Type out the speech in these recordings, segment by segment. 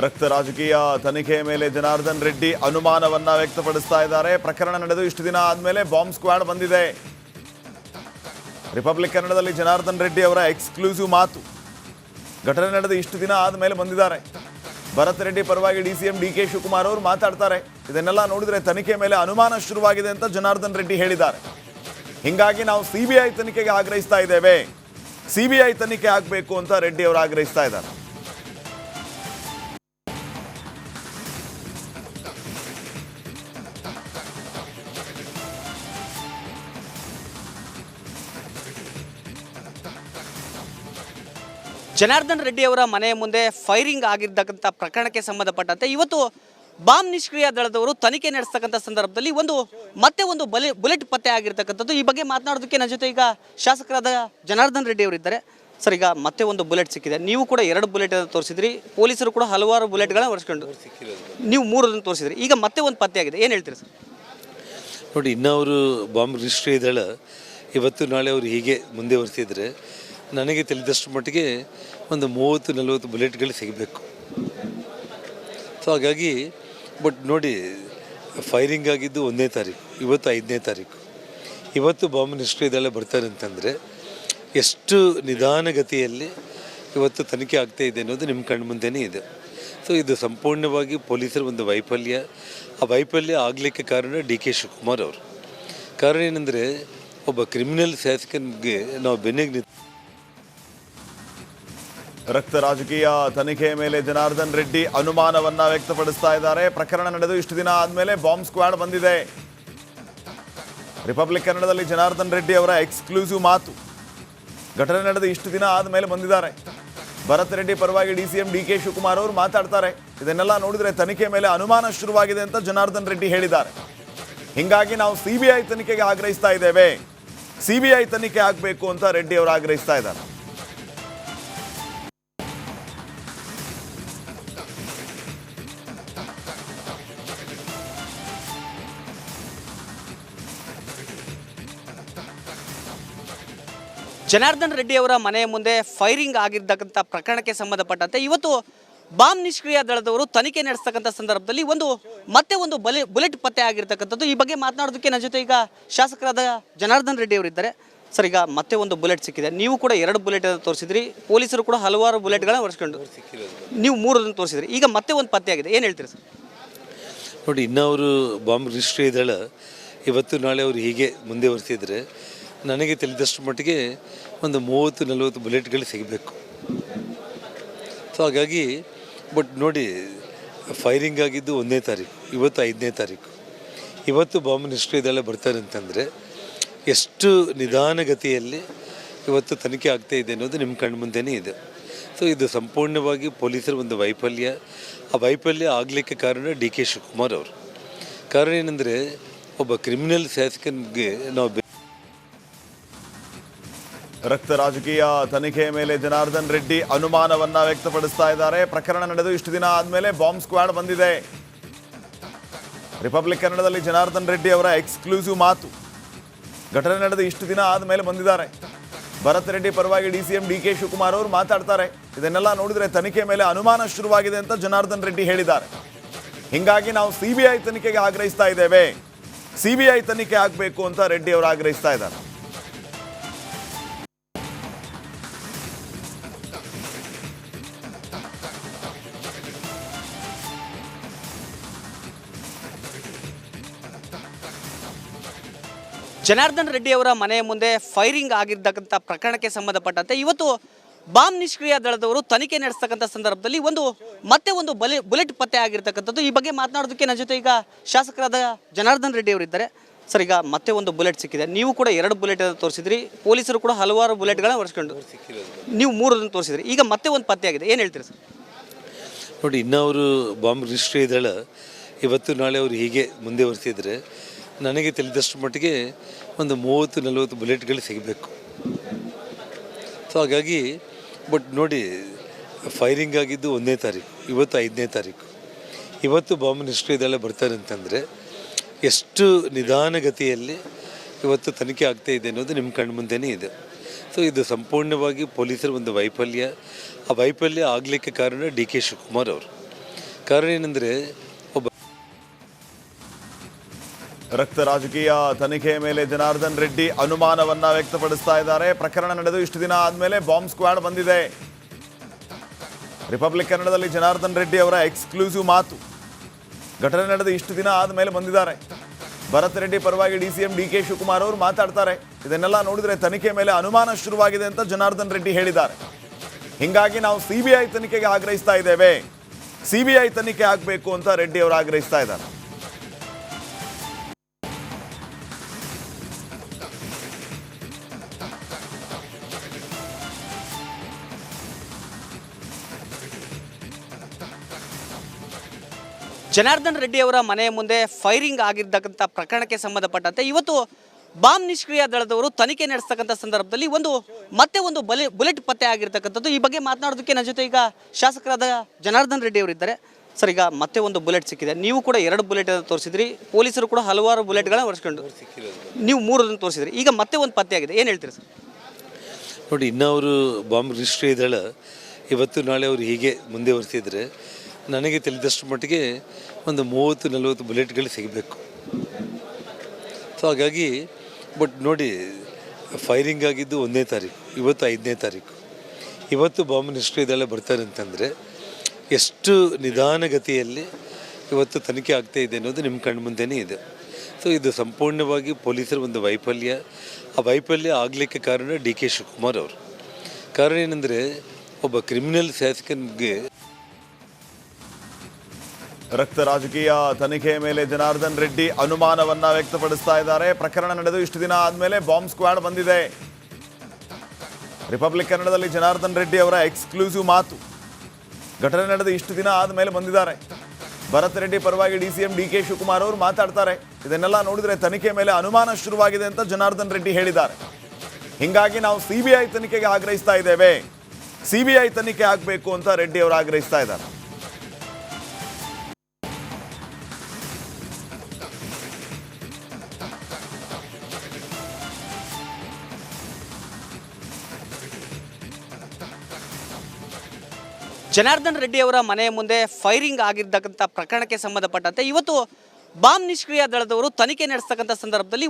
ರಕ್ತ ರಾಜಕೀಯ ತನಿಖೆ ಮೇಲೆ ಜನಾರ್ದನ್ ರೆಡ್ಡಿ ಅನುಮಾನವನ್ನ ವ್ಯಕ್ತಪಡಿಸ್ತಾ ಇದ್ದಾರೆ. ಪ್ರಕರಣ ನಡೆದು ಇಷ್ಟು ದಿನ ಆದ್ಮೇಲೆ ಬಾಂಬ್ ಸ್ಕ್ವಾಡ್ ಬಂದಿದೆ. ರಿಪಬ್ಲಿಕ್ ಕನ್ನಡದಲ್ಲಿ ಜನಾರ್ದನ್ ರೆಡ್ಡಿ ಅವರ ಎಕ್ಸ್ಕ್ಲೂಸಿವ್ ಮಾತು. ಘಟನೆ ನಡೆದು ಇಷ್ಟು ದಿನ ಆದ್ಮೇಲೆ ಬಂದಿದ್ದಾರೆ. ಭರತ್ ರೆಡ್ಡಿ ಪರವಾಗಿ ಡಿಸಿಎಂ ಡಿಕೆ ಶಿವಕುಮಾರ್ ಅವರು ಮಾತಾಡ್ತಾರೆ. ಇದನ್ನೆಲ್ಲ ನೋಡಿದ್ರೆ ತನಿಖೆ ಮೇಲೆ ಅನುಮಾನ ಶುರುವಾಗಿದೆ ಅಂತ ಜನಾರ್ದನ್ ರೆಡ್ಡಿ ಹೇಳಿದ್ದಾರೆ. ಹಿಂಗಾಗಿ ನಾವು ಸಿಬಿಐ ತನಿಖೆಗೆ ಆಗ್ರಹಿಸ್ತಾ ಇದ್ದೇವೆ. ಸಿಬಿಐ ತನಿಖೆ ಆಗಬೇಕು ಅಂತ ರೆಡ್ಡಿ ಅವರು ಆಗ್ರಹಿಸ್ತಾ ಇದ್ದಾರೆ. ಜನಾರ್ದನ್ ರೆಡ್ಡಿ ಅವರ ಮನೆಯ ಮುಂದೆ ಫೈರಿಂಗ್ ಆಗಿರ್ತಕ್ಕಂಥ ಪ್ರಕರಣಕ್ಕೆ ಸಂಬಂಧಪಟ್ಟಂತೆ ಇವತ್ತು ಬಾಂಬ್ ನಿಷ್ಕ್ರಿಯ ದಳದವರು ತನಿಖೆ ನಡೆಸ್ತಕ್ಕಂಥ ಸಂದರ್ಭದಲ್ಲಿ ಮತ್ತೆ ಒಂದು ಬುಲೆಟ್ ಪತ್ತೆ ಆಗಿರ್ತಕ್ಕಂಥದ್ದು. ಈ ಬಗ್ಗೆ ಮಾತನಾಡೋದಕ್ಕೆ ನನ್ನ ಜೊತೆ ಈಗ ಶಾಸಕರಾದ ಜನಾರ್ದನ್ ರೆಡ್ಡಿ ಅವರಿದ್ದಾರೆ. ಸರ್, ಈಗ ಮತ್ತೆ ಒಂದು ಬುಲೆಟ್ ಸಿಕ್ಕಿದೆ. ನೀವು ಕೂಡ 2 ಬುಲೆಟ್ ತೋರಿಸಿದ್ರಿ, ಪೊಲೀಸರು ಕೂಡ ಹಲವಾರು ಬುಲೆಟ್ಗಳನ್ನ ಹೊರಿಸ್ಕೊಂಡು ನೀವು 3 ತೋರಿಸಿದ್ರಿ. ಈಗ ಮತ್ತೆ ಒಂದು ಪತ್ತೆ ಆಗಿದೆ, ಏನು ಹೇಳ್ತೀರಿ ಸರ್? ನೋಡಿ, ಇನ್ನೂ ಅವರು ಬಾಂಬ್ ನಿಷ್ಕ್ರಿಯ ದಳ ಇವತ್ತು ನಾಳೆ ಅವರು ಹೀಗೆ ಮುಂದೆ ವರ್ತಿದ್ರೆ ನನಗೆ ತಿಳಿದಷ್ಟು ಮಟ್ಟಿಗೆ ಒಂದು 30-40 ಬುಲೆಟ್ಗಳು ಸಿಗಬೇಕು. ಸೊ ಹಾಗಾಗಿ ನೋಡಿ, ಫೈರಿಂಗ್ ಆಗಿದ್ದು 1ನೇ ತಾರೀಕು, ಇವತ್ತು 5ನೇ ತಾರೀಕು. ಇವತ್ತು ಬಾಂಬ್ ನಿಷ್ಕ್ರಿಯ ದಳ ಬರ್ತಾರೆ ಅಂತಂದರೆ ಎಷ್ಟು ನಿಧಾನಗತಿಯಲ್ಲಿ ಇವತ್ತು ತನಿಖೆ ಆಗ್ತಾ ಇದೆ ಅನ್ನೋದು ನಿಮ್ಮ ಕಣ್ಣು ಮುಂದೆನೇ ಇದೆ. ಸೊ ಇದು ಸಂಪೂರ್ಣವಾಗಿ ಪೊಲೀಸರ ಒಂದು ವೈಫಲ್ಯ. ಆ ವೈಫಲ್ಯ ಆಗಲಿಕ್ಕೆ ಕಾರಣ ಡಿ ಕೆ ಶಿವಕುಮಾರ್ ಅವರು. ಕಾರಣ ಏನಂದರೆ, ಒಬ್ಬ ಕ್ರಿಮಿನಲ್ ಶಾಸಕನಿಗೆ ನಾವು ಬೆನ್ನಿಗೆ ರಕ್ತ ರಾಜಕೀಯ ತನಿಖೆ ಮೇಲೆ ಜನಾರ್ದನ್ ರೆಡ್ಡಿ ಅನುಮಾನವನ್ನ ವ್ಯಕ್ತಪಡಿಸ್ತಾ ಇದ್ದಾರೆ. ಪ್ರಕರಣ ನಡೆದು ಇಷ್ಟು ದಿನ ಆದ್ಮೇಲೆ ಬಾಂಬ್ ಸ್ಕ್ವಾಡ್ ಬಂದಿದೆ. ರಿಪಬ್ಲಿಕ್ ಕನ್ನಡದಲ್ಲಿ ಜನಾರ್ದನ್ ರೆಡ್ಡಿ ಅವರ ಎಕ್ಸ್ಕ್ಲೂಸಿವ್ ಮಾತು. ಘಟನೆ ನಡೆದು ಇಷ್ಟು ದಿನ ಆದ್ಮೇಲೆ ಬಂದಿದ್ದಾರೆ. ಭರತ್ ರೆಡ್ಡಿ ಪರವಾಗಿ ಡಿಸಿಎಂ ಡಿಕೆ ಶಿವಕುಮಾರ್ ಅವರು ಮಾತಾಡ್ತಾರೆ. ಇದನ್ನೆಲ್ಲ ನೋಡಿದ್ರೆ ತನಿಖೆ ಮೇಲೆ ಅನುಮಾನ ಶುರುವಾಗಿದೆ ಅಂತ ಜನಾರ್ದನ್ ರೆಡ್ಡಿ ಹೇಳಿದ್ದಾರೆ. ಹಿಂಗಾಗಿ ನಾವು ಸಿಬಿಐ ತನಿಖೆಗೆ ಆಗ್ರಹಿಸ್ತಾ ಇದ್ದೇವೆ. ಸಿಬಿಐ ತನಿಖೆ ಆಗಬೇಕು ಅಂತ ರೆಡ್ಡಿ ಅವರು ಆಗ್ರಹಿಸ್ತಾ ಇದ್ದಾರೆ. ಜನಾರ್ದನ್ ರೆಡ್ಡಿ ಅವರ ಮನೆಯ ಮುಂದೆ ಫೈರಿಂಗ್ ಆಗಿರ್ತಕ್ಕಂಥ ಪ್ರಕರಣಕ್ಕೆ ಸಂಬಂಧಪಟ್ಟಂತೆ ಇವತ್ತು ಬಾಂಬ್ ನಿಷ್ಕ್ರಿಯ ದಳದವರು ತನಿಖೆ ನಡೆಸ್ತಕ್ಕಂಥ ಸಂದರ್ಭದಲ್ಲಿ ಮತ್ತೆ ಒಂದು ಬುಲೆಟ್ ಪತ್ತೆ ಆಗಿರ್ತಕ್ಕಂಥದ್ದು. ಈ ಬಗ್ಗೆ ಮಾತನಾಡೋದಕ್ಕೆ ನನ್ನ ಜೊತೆ ಈಗ ಶಾಸಕರಾದ ಜನಾರ್ದನ್ ರೆಡ್ಡಿ ಅವರಿದ್ದಾರೆ. ಸರ್, ಈಗ ಮತ್ತೆ ಒಂದು ಬುಲೆಟ್ ಸಿಕ್ಕಿದೆ. ನೀವು ಕೂಡ 2 ಬುಲೆಟ್ ತೋರಿಸಿದ್ರಿ, ಪೊಲೀಸರು ಕೂಡ ಹಲವಾರು ಬುಲೆಟ್ಗಳನ್ನ ಹೊರಿಸ್ಕೊಂಡು ನೀವು 3 ತೋರಿಸಿದ್ರಿ. ಈಗ ಮತ್ತೆ ಒಂದು ಪತ್ತೆ ಆಗಿದೆ, ಏನು ಹೇಳ್ತೀರಿ ಸರ್? ನೋಡಿ, ಇನ್ನೂ ಅವರು ಬಾಂಬ್ ನಿಷ್ಕ್ರಿಯ ದಳ ಇವತ್ತು ನಾಳೆ ಅವರು ಹೀಗೆ ಮುಂದೆ ವರ್ತಿದ್ರೆ ನನಗೆ ತಿಳಿದಷ್ಟು ಮಟ್ಟಿಗೆ ಒಂದು 30-40 ಬುಲೆಟ್ಗಳು ಸಿಗಬೇಕು. ಸೊ ಹಾಗಾಗಿ ನೋಡಿ, ಫೈರಿಂಗ್ ಆಗಿದ್ದು 1ನೇ ತಾರೀಕು, ಇವತ್ತು 5ನೇ ತಾರೀಕು. ಇವತ್ತು ಬಾಂಬ್ ನಿಷ್ಕ್ರಿಯ ದಳ ಬರ್ತಾರೆ ಅಂತಂದರೆ ಎಷ್ಟು ನಿಧಾನಗತಿಯಲ್ಲಿ ಇವತ್ತು ತನಿಖೆ ಆಗ್ತಾ ಇದೆ ಅನ್ನೋದು ನಿಮ್ಮ ಕಣ್ಣು ಮುಂದೆನೇ ಇದೆ. ಸೊ ಇದು ಸಂಪೂರ್ಣವಾಗಿ ಪೊಲೀಸರ ಒಂದು ವೈಫಲ್ಯ. ಆ ವೈಫಲ್ಯ ಆಗಲಿಕ್ಕೆ ಕಾರಣ ಡಿ ಕೆ ಶಿವಕುಮಾರ್ ಅವರು. ಕಾರಣ ಏನಂದರೆ, ಒಬ್ಬ ಕ್ರಿಮಿನಲ್ ಶಾಸಕನಿಗೆ ನಾವು ರಕ್ತ ರಾಜಕೀಯ ತನಿಖೆ ಮೇಲೆ ಜನಾರ್ದನ್ ರೆಡ್ಡಿ ಅನುಮಾನವನ್ನ ವ್ಯಕ್ತಪಡಿಸ್ತಾ ಇದ್ದಾರೆ. ಪ್ರಕರಣ ನಡೆದು ಇಷ್ಟು ದಿನ ಆದ್ಮೇಲೆ ಬಾಂಬ್ ಸ್ಕ್ವಾಡ್ ಬಂದಿದೆ. ರಿಪಬ್ಲಿಕ್ ಕನ್ನಡದಲ್ಲಿ ಜನಾರ್ದನ್ ರೆಡ್ಡಿ ಅವರ ಎಕ್ಸ್ಕ್ಲೂಸಿವ್ ಮಾತು. ಘಟನೆ ನಡೆದು ಇಷ್ಟು ದಿನ ಆದ್ಮೇಲೆ ಬಂದಿದ್ದಾರೆ. ಭರತ್ ರೆಡ್ಡಿ ಪರವಾಗಿ ಡಿಸಿಎಂ ಡಿಕೆ ಶಿವಕುಮಾರ್ ಅವರು ಮಾತಾಡ್ತಾರೆ. ಇದನ್ನೆಲ್ಲ ನೋಡಿದ್ರೆ ತನಿಖೆ ಮೇಲೆ ಅನುಮಾನ ಶುರುವಾಗಿದೆ ಅಂತ ಜನಾರ್ದನ್ ರೆಡ್ಡಿ ಹೇಳಿದ್ದಾರೆ. ಹಿಂಗಾಗಿ ನಾವು ಸಿಬಿಐ ತನಿಖೆಗೆ ಆಗ್ರಹಿಸ್ತಾ ಇದ್ದೇವೆ. ಸಿಬಿಐ ತನಿಖೆ ಆಗಬೇಕು ಅಂತ ರೆಡ್ಡಿ ಅವರು ಆಗ್ರಹಿಸ್ತಾ ಇದ್ದಾರೆ. ಜನಾರ್ದನ್ ರೆಡ್ಡಿ ಅವರ ಮನೆಯ ಮುಂದೆ ಫೈರಿಂಗ್ ಆಗಿರ್ತಕ್ಕಂಥ ಪ್ರಕರಣಕ್ಕೆ ಸಂಬಂಧಪಟ್ಟಂತೆ ಇವತ್ತು ಬಾಂಬ್ ನಿಷ್ಕ್ರಿಯ ದಳದವರು ತನಿಖೆ ನಡೆಸ್ತಕ್ಕಂಥ ಸಂದರ್ಭದಲ್ಲಿ ಮತ್ತೆ ಒಂದು ಬುಲೆಟ್ ಪತ್ತೆ ಆಗಿರ್ತಕ್ಕಂಥದ್ದು. ಈ ಬಗ್ಗೆ ಮಾತನಾಡೋದಕ್ಕೆ ನನ್ನ ಜೊತೆ ಈಗ ಶಾಸಕರಾದ ಜನಾರ್ದನ್ ರೆಡ್ಡಿ ಅವರಿದ್ದಾರೆ. ಸರ್, ಈಗ ಮತ್ತೆ ಒಂದು ಬುಲೆಟ್ ಸಿಕ್ಕಿದೆ. ನೀವು ಕೂಡ 2 ಬುಲೆಟ್ ತೋರಿಸಿದ್ರಿ, ಪೊಲೀಸರು ಕೂಡ ಹಲವಾರು ಬುಲೆಟ್ಗಳನ್ನ ಹೊರಿಸ್ಕೊಂಡು ನೀವು 3 ತೋರಿಸಿದ್ರಿ. ಈಗ ಮತ್ತೆ ಒಂದು ಪತ್ತೆ ಆಗಿದೆ, ಏನು ಹೇಳ್ತೀರಿ ಸರ್? ನೋಡಿ, ಇನ್ನೂ ಅವರು ಬಾಂಬ್ ನಿಷ್ಕ್ರಿಯ ದಳ ಇವತ್ತು ನಾಳೆ ಅವರು ಹೀಗೆ ಮುಂದೆ ವರ್ತಿದ್ರೆ ನನಗೆ ತಿಳಿದಷ್ಟು ಮಟ್ಟಿಗೆ ಒಂದು 30-40 ಬುಲೆಟ್ಗಳು ಸಿಗಬೇಕು. ಸೊ ಹಾಗಾಗಿ ನೋಡಿ, ಫೈರಿಂಗ್ ಆಗಿದ್ದು 1ನೇ ತಾರೀಕು, ಇವತ್ತು 5ನೇ ತಾರೀಕು. ಇವತ್ತು ಬಾಂಬ್ ನಿಷ್ಕ್ರಿಯ ದಳ ಬರ್ತಾರೆ ಅಂತಂದರೆ ಎಷ್ಟು ನಿಧಾನಗತಿಯಲ್ಲಿ ಇವತ್ತು ತನಿಖೆ ಆಗ್ತಾ ಇದೆ ಅನ್ನೋದು ನಿಮ್ಮ ಕಣ್ಣು ಮುಂದೆನೇ ಇದೆ. ಸೊ ಇದು ಸಂಪೂರ್ಣವಾಗಿ ಪೊಲೀಸರ ಒಂದು ವೈಫಲ್ಯ. ಆ ವೈಫಲ್ಯ ಆಗಲಿಕ್ಕೆ ಕಾರಣ ಡಿ ಕೆ ಶಿವಕುಮಾರ್ ಅವರು. ಕಾರಣ ಏನಂದರೆ ಒಬ್ಬ ರಕ್ತ ರಾಜಕೀಯ ತನಿಖೆಯ ಮೇಲೆ ಜನಾರ್ದನ್ ರೆಡ್ಡಿ ಅನುಮಾನವನ್ನ ವ್ಯಕ್ತಪಡಿಸ್ತಾ ಇದ್ದಾರೆ. ಪ್ರಕರಣ ನಡೆದು ಇಷ್ಟು ದಿನ ಆದಮೇಲೆ ಬಾಂಬ್ ಸ್ಕ್ವಾಡ್ ಬಂದಿದೆ. ರಿಪಬ್ಲಿಕ್ ಕನ್ನಡದಲ್ಲಿ ಜನಾರ್ದನ್ ರೆಡ್ಡಿ ಅವರ ಎಕ್ಸ್ಕ್ಲೂಸಿವ್ ಮಾತು. ಘಟನೆ ನಡೆದು ಇಷ್ಟು ದಿನ ಆದಮೇಲೆ ಬಂದಿದ್ದಾರೆ. ಭರತ್ ರೆಡ್ಡಿ ಪರವಾಗಿ DCM DK ಶಿವಕುಮಾರ್ ಅವರು ಮಾತಾಡ್ತಾರೆ. ಇದನ್ನೆಲ್ಲ ನೋಡಿದ್ರೆ ತನಿಖೆ ಮೇಲೆ ಅನುಮಾನ ಶುರುವಾಗಿದೆ ಅಂತ ಜನಾರ್ದನ್ ರೆಡ್ಡಿ ಹೇಳಿದ್ದಾರೆ. ಹಿಂಗಾಗಿ ನಾವು CBI ತನಿಖೆಗೆ ಆಗ್ರಹಿಸ್ತಾ ಇದ್ದೇವೆ. CBI ತನಿಖೆ ಆಗಬೇಕು ಅಂತ ರೆಡ್ಡಿ ಅವರು ಆಗ್ರಹಿಸ್ತಾ ಇದ್ದಾರೆ. ಜನಾರ್ದನ್ ರೆಡ್ಡಿ ಅವರ ಮನೆಯ ಮುಂದೆ ಫೈರಿಂಗ್ ಆಗಿರ್ತಕ್ಕಂಥ ಪ್ರಕರಣಕ್ಕೆ ಸಂಬಂಧಪಟ್ಟಂತೆ ಇವತ್ತು ಬಾಂಬ್ ನಿಷ್ಕ್ರಿಯ ದಳದವರು ತನಿಖೆ ನಡೆಸ್ತಕ್ಕಂಥ ಸಂದರ್ಭದಲ್ಲಿ ಮತ್ತೆ ಒಂದು ಬುಲೆಟ್ ಪತ್ತೆ ಆಗಿರ್ತಕ್ಕಂಥದ್ದು. ಈ ಬಗ್ಗೆ ಮಾತನಾಡೋದಕ್ಕೆ ನನ್ನ ಜೊತೆ ಈಗ ಶಾಸಕರಾದ ಜನಾರ್ದನ್ ರೆಡ್ಡಿ ಅವರು ಇದ್ದಾರೆ. ಸರ್, ಈಗ ಮತ್ತೆ ಒಂದು ಬುಲೆಟ್ ಸಿಕ್ಕಿದೆ. ನೀವು ಕೂಡ 2 ಬುಲೆಟ್ ತೋರಿಸಿದ್ರಿ, ಪೊಲೀಸರು ಕೂಡ ಹಲವಾರು ಬುಲೆಟ್ಗಳನ್ನ ಹೊರಿಸ್ಕೊಂಡು ನೀವು 3 ತೋರಿಸಿದ್ರಿ. ಈಗ ಮತ್ತೆ ಒಂದು ಪತ್ತೆ ಆಗಿದೆ, ಏನು ಹೇಳ್ತೀರಿ ಸರ್? ನೋಡಿ, ಇನ್ನೂ ಅವರು ಬಾಂಬ್ ನಿಷ್ಕ್ರಿಯ ದಳ ಇವತ್ತು ನಾಳೆ ಅವರು ಹೀಗೆ ಮುಂದುವರಿಸಿದರೆ ನನಗೆ ತಿಳಿದಷ್ಟು ಮಟ್ಟಿಗೆ ಒಂದು 30-40 ಬುಲೆಟ್ಗಳು ಸಿಗಬೇಕು. ಸೊ ಹಾಗಾಗಿ ಬಟ್ ನೋಡಿ, ಫೈರಿಂಗ್ ಆಗಿದ್ದು 1ನೇ ತಾರೀಕು, ಇವತ್ತು 5ನೇ ತಾರೀಕು. ಇವತ್ತು ಬಾಂಬ್ ನಿಷ್ಕ್ರಿಯ ದಳ ಬರ್ತಾರೆ ಅಂತಂದರೆ ಎಷ್ಟು ನಿಧಾನಗತಿಯಲ್ಲಿ ಇವತ್ತು ತನಿಖೆ ಆಗ್ತಾ ಇದೆ ಅನ್ನೋದು ನಿಮ್ಮ ಕಣ್ಣು ಮುಂದೆನೇ ಇದೆ. ಸೊ ಇದು ಸಂಪೂರ್ಣವಾಗಿ ಪೊಲೀಸರ ಒಂದು ವೈಫಲ್ಯ. ಆ ವೈಫಲ್ಯ ಆಗಲಿಕ್ಕೆ ಕಾರಣ DK ಶಿವಕುಮಾರ್ ಅವರು. ಕಾರಣ ಏನಂದರೆ, ಒಬ್ಬ ಕ್ರಿಮಿನಲ್ ಶಾಸಕನಿಗೆ ರಕ್ತ ರಾಜಕೀಯ ತನಿಖೆಯ ಮೇಲೆ ಜನಾರ್ದನ್ ರೆಡ್ಡಿ ಅನುಮಾನವನ್ನ ವ್ಯಕ್ತಪಡಿಸ್ತಾ ಇದ್ದಾರೆ. ಪ್ರಕರಣ ನಡೆದು ಇಷ್ಟು ದಿನ ಆದಮೇಲೆ ಬಾಂಬ್ ಸ್ಕ್ವಾಡ್ ಬಂದಿದೆ. ರಿಪಬ್ಲಿಕ್ ಕನ್ನಡದಲ್ಲಿ ಜನಾರ್ದನ್ ರೆಡ್ಡಿ ಅವರ ಎಕ್ಸ್ಕ್ಲೂಸಿವ್ ಮಾತು. ಘಟನೆ ನಡೆದು ಇಷ್ಟು ದಿನ ಆದಮೇಲೆ ಬಂದಿದ್ದಾರೆ. ಭರತ್ ರೆಡ್ಡಿ ಪರವಾಗಿ DCM DK ಶಿವಕುಮಾರ್ ಅವರು ಮಾತಾಡ್ತಾರೆ. ಇದನ್ನೆಲ್ಲ ನೋಡಿದ್ರೆ ತನಿಖೆ ಮೇಲೆ ಅನುಮಾನ ಶುರುವಾಗಿದೆ ಅಂತ ಜನಾರ್ದನ್ ರೆಡ್ಡಿ ಹೇಳಿದ್ದಾರೆ. ಹಿಂಗಾಗಿ ನಾವು CBI ತನಿಖೆಗೆ ಆಗ್ರಹಿಸ್ತಾ ಇದ್ದೇವೆ. CBI ತನಿಖೆ ಆಗಬೇಕು ಅಂತ ರೆಡ್ಡಿ ಅವರು ಆಗ್ರಹಿಸ್ತಾ ಇದ್ದಾರೆ. ಜನಾರ್ದನ್ ರೆಡ್ಡಿ ಅವರ ಮನೆಯ ಮುಂದೆ ಫೈರಿಂಗ್ ಆಗಿರ್ತಕ್ಕಂಥ ಪ್ರಕರಣಕ್ಕೆ ಸಂಬಂಧಪಟ್ಟಂತೆ ಇವತ್ತು ಬಾಂಬ್ ನಿಷ್ಕ್ರಿಯ ದಳದವರು ತನಿಖೆ ನಡೆಸ್ತಕ್ಕಂಥ ಸಂದರ್ಭದಲ್ಲಿ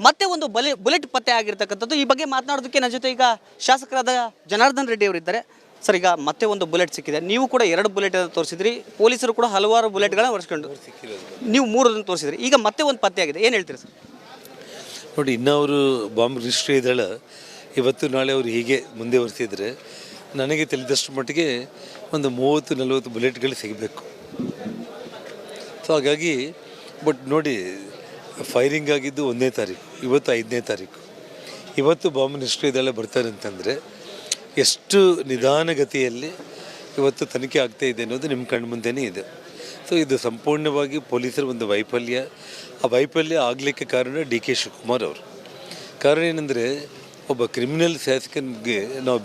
ಮತ್ತೆ ಒಂದು ಬುಲೆಟ್ ಪತ್ತೆ ಆಗಿರ್ತಕ್ಕಂಥದ್ದು. ಈ ಬಗ್ಗೆ ಮಾತನಾಡೋದಕ್ಕೆ ನನ್ನ ಜೊತೆ ಈಗ ಶಾಸಕರಾದ ಜನಾರ್ದನ್ ರೆಡ್ಡಿ ಅವರು ಇದ್ದಾರೆ. ಸರ್, ಈಗ ಮತ್ತೆ ಒಂದು ಬುಲೆಟ್ ಸಿಕ್ಕಿದೆ. ನೀವು ಕೂಡ 2 ಬುಲೆಟ್ ತೋರಿಸಿದ್ರಿ, ಪೊಲೀಸರು ಕೂಡ ಹಲವಾರು ಬುಲೆಟ್ಗಳನ್ನ ಹೊರಿಸ್ಕೊಂಡು ನೀವು 3 ತೋರಿಸಿದ್ರಿ. ಈಗ ಮತ್ತೆ ಒಂದು ಪತ್ತೆ ಆಗಿದೆ, ಏನು ಹೇಳ್ತೀರಿ ಸರ್? ನೋಡಿ, ಇನ್ನೂ ಅವರು ಬಾಂಬ್ ನಿಷ್ಕ್ರಿಯ ದಳ ಇವತ್ತು ನಾಳೆ ಅವರು ಹೀಗೆ ಮುಂದುವರಿಸಿದರೆ ನನಗೆ ತಿಳಿದಷ್ಟು ಮಟ್ಟಿಗೆ ಒಂದು 30-40 ಬುಲೆಟ್ಗಳು ಸಿಗಬೇಕು. ಸೊ ಹಾಗಾಗಿ ಬಟ್ ನೋಡಿ, ಫೈರಿಂಗ್ ಆಗಿದ್ದು 1ನೇ ತಾರೀಕು, ಇವತ್ತು 5ನೇ ತಾರೀಕು. ಇವತ್ತು ಬಾಂಬ್ ನಿಷ್ಕ್ರಿಯ ದಳ ಬರ್ತಾರೆ ಅಂತಂದರೆ ಎಷ್ಟು ನಿಧಾನಗತಿಯಲ್ಲಿ ಇವತ್ತು ತನಿಖೆ ಆಗ್ತಾ ಇದೆ ಅನ್ನೋದು ನಿಮ್ಮ ಕಣ್ಣು ಮುಂದೆನೇ ಇದೆ. ಸೊ ಇದು ಸಂಪೂರ್ಣವಾಗಿ ಪೊಲೀಸರ ಒಂದು ವೈಫಲ್ಯ. ಆ ವೈಫಲ್ಯ ಆಗಲಿಕ್ಕೆ ಕಾರಣ DK ಶಿವಕುಮಾರ್ ಅವರು. ಕಾರಣ ಏನಂದರೆ, ಒಬ್ಬ ಕ್ರಿಮಿನಲ್ ಶಾಸಕನಿಗೆ ನಾವು